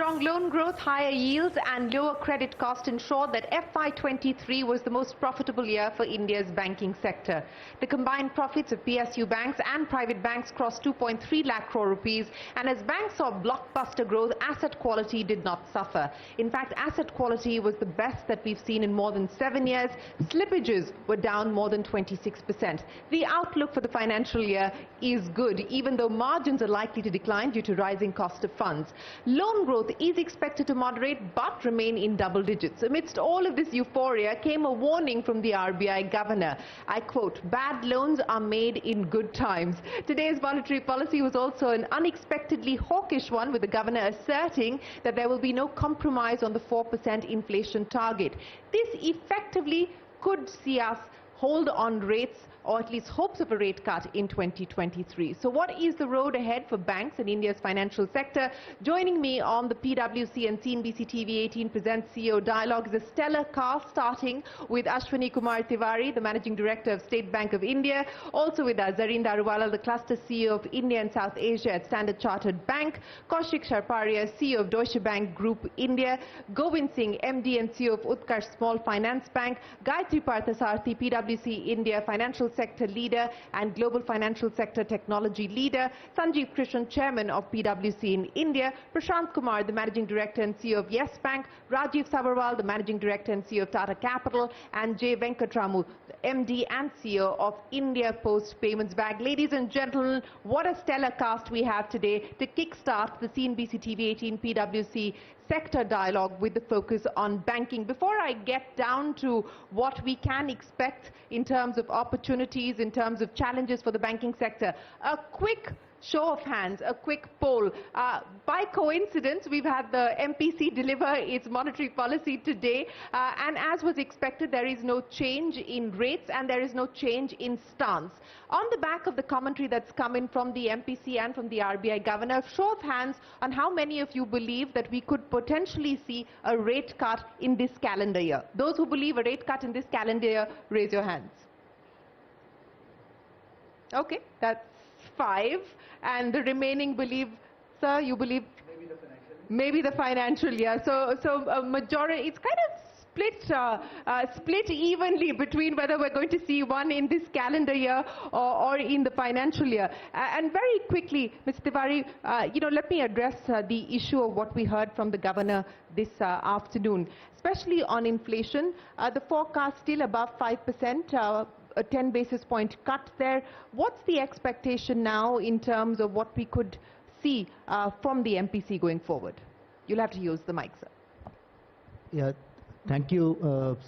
Strong loan growth, higher yields and lower credit cost ensured that FY23 was the most profitable year for India's banking sector. The combined profits of PSU banks and private banks crossed 2.3 lakh crore rupees, and as banks saw blockbuster growth, asset quality did not suffer. In fact, asset quality was the best that we've seen in more than 7 years. Slippages were down more than 26%. The outlook for the financial year is good, even though margins are likely to decline due to rising cost of funds. Loan growth is expected to moderate but remain in double digits. Amidst all of this euphoria came a warning from the RBI governor. I quote, "Bad loans are made in good times." Today's monetary policy was also an unexpectedly hawkish one, with the governor asserting that there will be no compromise on the 4% inflation target. This effectively could see us hold on rates, or at least hopes of a rate cut in 2023. So what is the road ahead for banks in India's financial sector? Joining me on the PwC and CNBC-TV18 presents CEO Dialogues, a stellar cast, starting with Ashwani Kumar Tiwari, the Managing Director of State Bank of India. Also with us, Zareen Daruwala, the Cluster CEO of India and South Asia at Standard Chartered Bank. Kaushik Sharparia, CEO of Deutsche Bank Group India. Govind Singh, MD and CEO of Utkarsh Small Finance Bank. Gayatri Parthasarathy, PwC India Financial Sector Leader and Global Financial Sector Technology Leader. Sanjeev Krishan, Chairman of PwC in India. Prashant Kumar, the Managing Director and CEO of Yes Bank. Rajiv Sabarwal, the Managing Director and CEO of Tata Capital. And J. Venkatramu, MD and CEO of India Post Payments Bank. Ladies and gentlemen, what a stellar cast we have today to kickstart the CNBC TV18 PwC sector dialogue with the focus on banking. Before I get down to what we can expect in terms of opportunities, in terms of challenges for the banking sector, a quick show of hands, a quick poll. By coincidence, we've had the MPC deliver its monetary policy today, and as was expected, there is no change in rates and there is no change in stance. On the back of the commentary that's come in from the MPC and from the RBI governor, show of hands on how many of you believe that we could potentially see a rate cut in this calendar year. Those who believe a rate cut in this calendar year, raise your hands. Okay, that's 5, and the remaining believe, sir, you believe maybe the financial year. So a majority, it's kind of split evenly between whether we're going to see one in this calendar year or in the financial year. And very quickly, Mr. Tiwari, let me address the issue of what we heard from the governor this afternoon, especially on inflation. The forecast still above 5%. A 10 basis point cut there. What's the expectation now in terms of what we could see from the MPC going forward? You'll have to use the mic, sir. Yeah, thank you.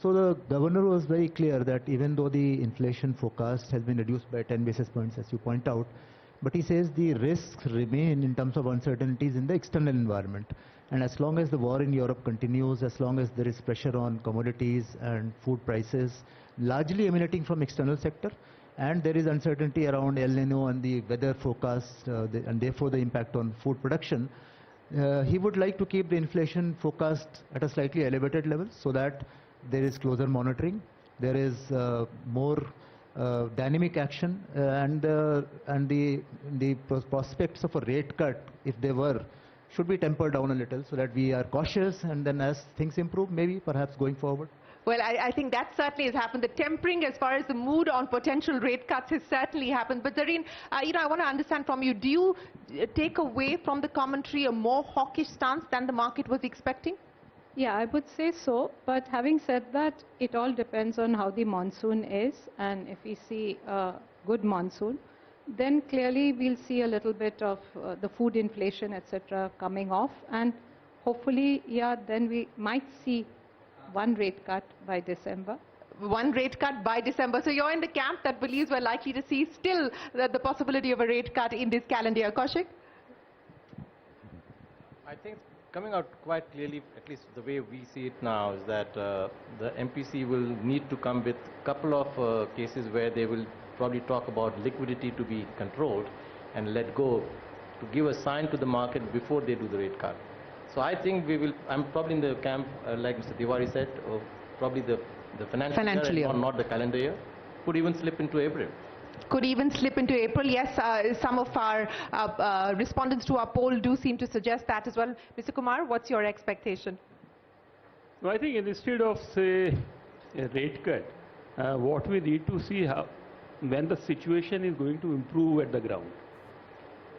So the governor was very clear that even though the inflation forecast has been reduced by 10 basis points, as you point out, but he says the risks remain in terms of uncertainties in the external environment. And as long as the war in Europe continues, as long as there is pressure on commodities and food prices, largely emanating from external sector, and there is uncertainty around El Nino and the weather forecast, and therefore the impact on food production, he would like to keep the inflation forecast at a slightly elevated level so that there is closer monitoring, there is more dynamic action, and the prospects of a rate cut, if they were, should be tempered down a little so that we are cautious, and then as things improve, maybe perhaps going forward. Well, I think that certainly has happened. The tempering as far as the mood on potential rate cuts has certainly happened. But Zareen, I want to understand from you, do you take away from the commentary a more hawkish stance than the market was expecting? Yeah, I would say so. But having said that, it all depends on how the monsoon is. And if we see a good monsoon, then clearly we'll see a little bit of the food inflation, etc., coming off. And hopefully, yeah, then we might see one rate cut by December. One rate cut by December. So you're in the camp that believes we're likely to see still the possibility of a rate cut in this calendar year. Kaushik? I think coming out quite clearly, at least the way we see it now, is that the MPC will need to come with a couple of cases where they will probably talk about liquidity to be controlled and let go, to give a sign to the market before they do the rate cut. So I think I'm probably in the camp, like Mr. Tiwari said, probably the financial year, year. Or not the calendar year, could even slip into April. Could even slip into April. Yes, some of our respondents to our poll do seem to suggest that as well. Mr. Kumar, what's your expectation? No, I think instead of, say, a rate cut, what we need to see when the situation is going to improve at the ground.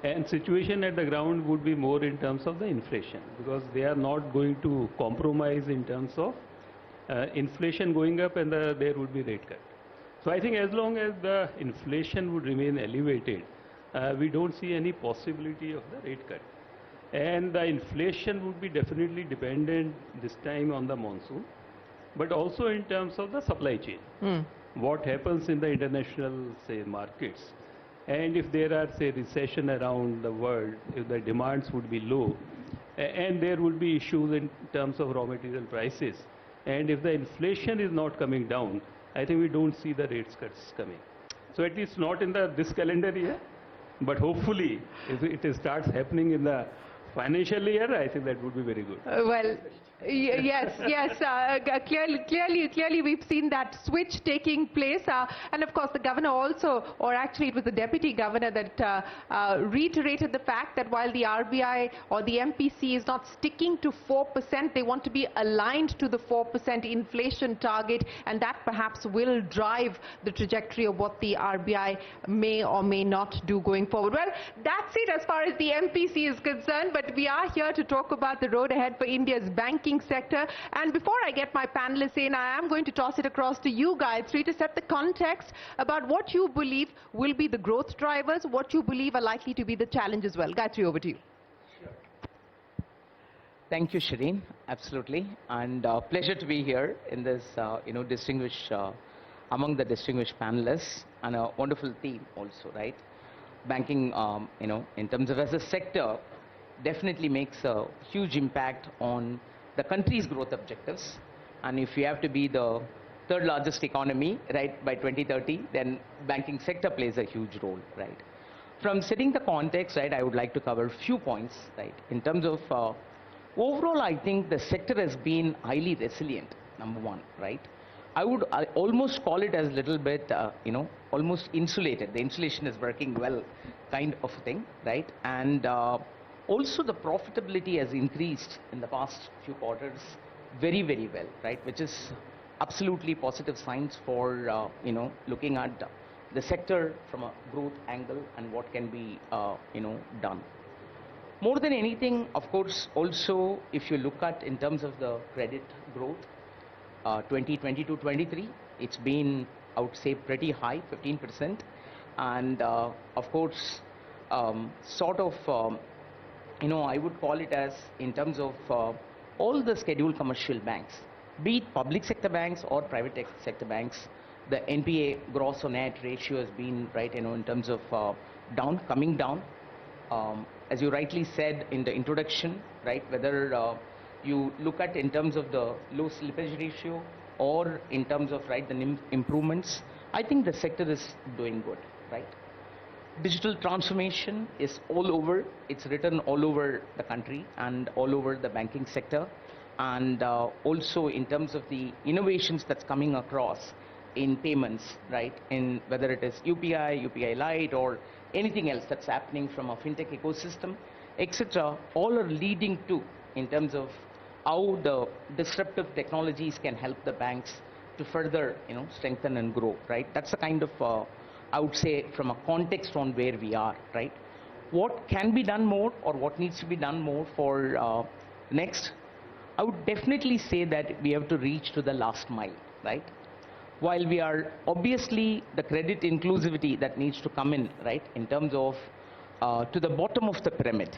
And situation at the ground would be more in terms of the inflation, because they are not going to compromise in terms of inflation going up and there would be rate cut. So I think as long as the inflation would remain elevated, we don't see any possibility of the rate cut. And the inflation would be definitely dependent this time on the monsoon, but also in terms of the supply chain. What happens in the international, say, markets. And if there are, say, recession around the world, if the demands would be low, and there would be issues in terms of raw material prices, and if the inflation is not coming down, I think we don't see the rate cuts coming. So at least not in this calendar year, but hopefully if it starts happening in the financial year, I think that would be very good. Well, yes, clearly we've seen that switch taking place, and of course the governor also, or actually it was the deputy governor that reiterated the fact that while the RBI or the MPC is not sticking to 4%, they want to be aligned to the 4% inflation target, and that perhaps will drive the trajectory of what the RBI may or may not do going forward. Well, that's it as far as the MPC is concerned, but we are here to talk about the road ahead for India's banking sector. And before I get my panelists in, I am going to toss it across to you, Gayatri, to set the context about what you believe will be the growth drivers, what you believe are likely to be the challenge as well. Gayatri, over to you. Sure. Thank you, Shireen. Absolutely. And pleasure to be here in this, distinguished, among the distinguished panelists, and a wonderful team also, right? Banking, in terms of as a sector, definitely makes a huge impact on the country's growth objectives. And if you have to be the third largest economy, right, by 2030, then banking sector plays a huge role, right? From setting the context, right, I would like to cover a few points, right? In terms of overall, I think the sector has been highly resilient, number one, right? I almost call it as a little bit, almost insulated. The insulation is working well, kind of thing, right? And also the profitability has increased in the past few quarters very, very well, right? Which is absolutely positive signs for, looking at the sector from a growth angle and what can be, done. More than anything, of course, also, if you look at in terms of the credit growth, 2022-23, it's been, I would say, pretty high, 15%. And of course, I would call it as in terms of all the scheduled commercial banks, be it public sector banks or private sector banks, the NPA gross or net ratio has been, right, in terms of coming down. As you rightly said in the introduction, right, whether you look at in terms of the low slippage ratio or in terms of, right, the NIM improvements, I think the sector is doing good, right? Digital transformation is all over. It's written all over the country and all over the banking sector. And also in terms of the innovations that's coming across in payments, right? In whether it is UPI, UPI Lite, or anything else that's happening from a fintech ecosystem, etc., all are leading to in terms of how the disruptive technologies can help the banks to further, strengthen and grow, right? That's the kind of I would say from a context on where we are, right? What can be done more or what needs to be done more for next? I would definitely say that we have to reach to the last mile, right? While we are obviously the credit inclusivity that needs to come in, right? In terms of to the bottom of the pyramid,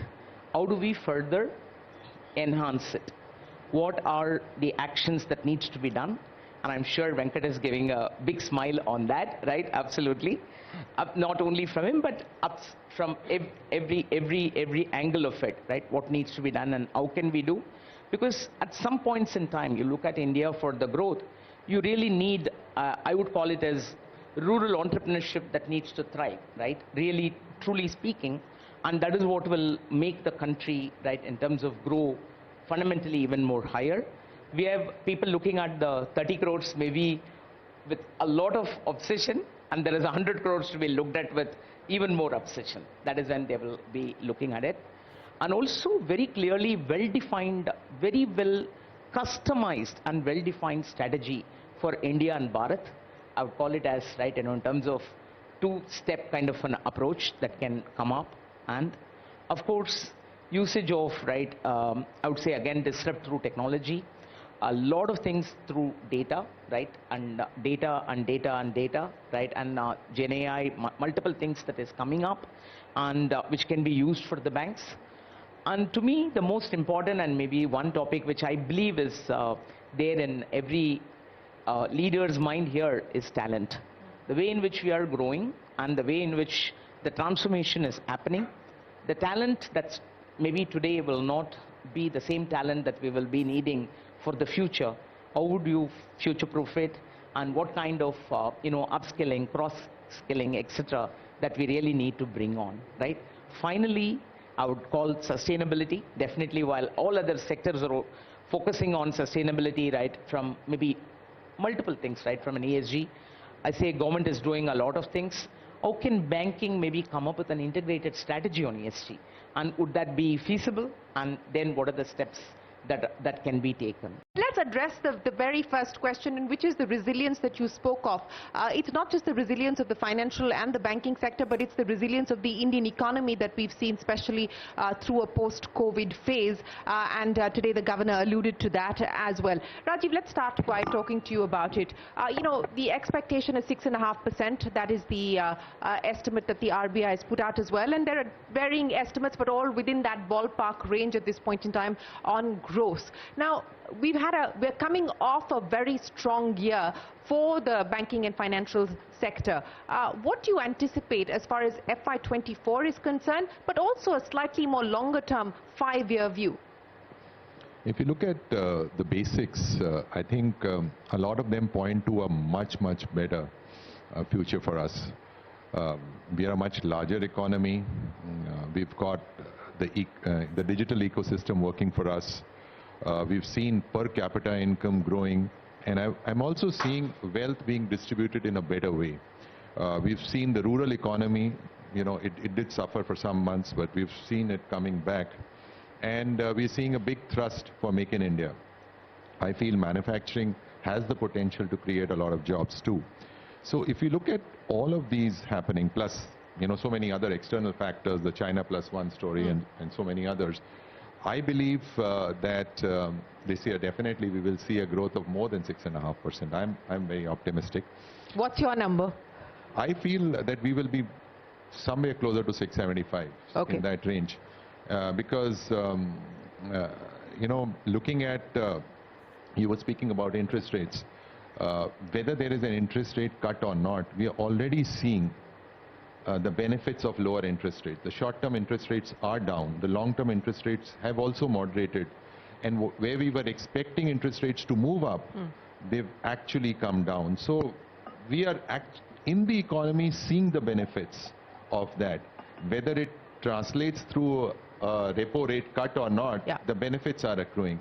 how do we further enhance it? What are the actions that needs to be done? And I'm sure Venkat is giving a big smile on that, right? Absolutely. Not only from him, but up from every angle of it, right? What needs to be done and how can we do? Because at some points in time, you look at India for the growth, you really need, I would call it as rural entrepreneurship that needs to thrive, right? Really, truly speaking. And that is what will make the country, right, in terms of grow fundamentally even more higher. We have people looking at the 30 crores maybe with a lot of obsession, and there is 100 crores to be looked at with even more obsession. That is when they will be looking at it. And also very clearly well-defined, very well customized and well-defined strategy for India and Bharat. I would call it as, right, in terms of two-step kind of an approach that can come up. And of course, usage of, right, I would say again, disrupt through technology. A lot of things through data, right, and data, right, and Gen AI, multiple things that is coming up, and which can be used for the banks. And to me, the most important and maybe one topic which I believe is there in every leader's mind here is talent. The way in which we are growing and the way in which the transformation is happening, the talent that's maybe today will not be the same talent that we will be needing for the future. How would you future-proof it, and what kind of upskilling, cross-skilling, etc. that we really need to bring on, right? Finally, I would call sustainability. Definitely, while all other sectors are focusing on sustainability, right, from maybe multiple things, right, from an ESG, I say government is doing a lot of things. How can banking maybe come up with an integrated strategy on ESG? And would that be feasible? And then what are the steps that can be taken? Let's address the very first question, and which is the resilience that you spoke of. It's not just the resilience of the financial and the banking sector, but it's the resilience of the Indian economy that we've seen, especially through a post-COVID phase. And today the governor alluded to that as well. Rajiv, let's start by talking to you about it. The expectation is 6.5%. That is the estimate that the RBI has put out as well. And there are varying estimates, but all within that ballpark range at this point in time on growth. Now, we're coming off a very strong year for the banking and financial sector. What do you anticipate as far as FY24 is concerned, but also a slightly more longer-term 5-year view? If you look at the basics, I think a lot of them point to a much, much better future for us. We are a much larger economy. We've got the digital ecosystem working for us. We've seen per capita income growing, and I'm also seeing wealth being distributed in a better way. We've seen the rural economy, it did suffer for some months, but we've seen it coming back. And we're seeing a big thrust for Make in India. I feel manufacturing has the potential to create a lot of jobs too. So if you look at all of these happening, plus so many other external factors, the China Plus One story and so many others, I believe that this year definitely we will see a growth of more than 6.5%. I'm very optimistic. What's your number? I feel that we will be somewhere closer to 675 in that range. Because, looking at, you were speaking about interest rates, whether there is an interest rate cut or not, we are already seeing the benefits of lower interest rates. The short-term interest rates are down. The long-term interest rates have also moderated. And where we were expecting interest rates to move up, they've actually come down. So we are in the economy seeing the benefits of that. Whether it translates through a repo rate cut or not, the benefits are accruing.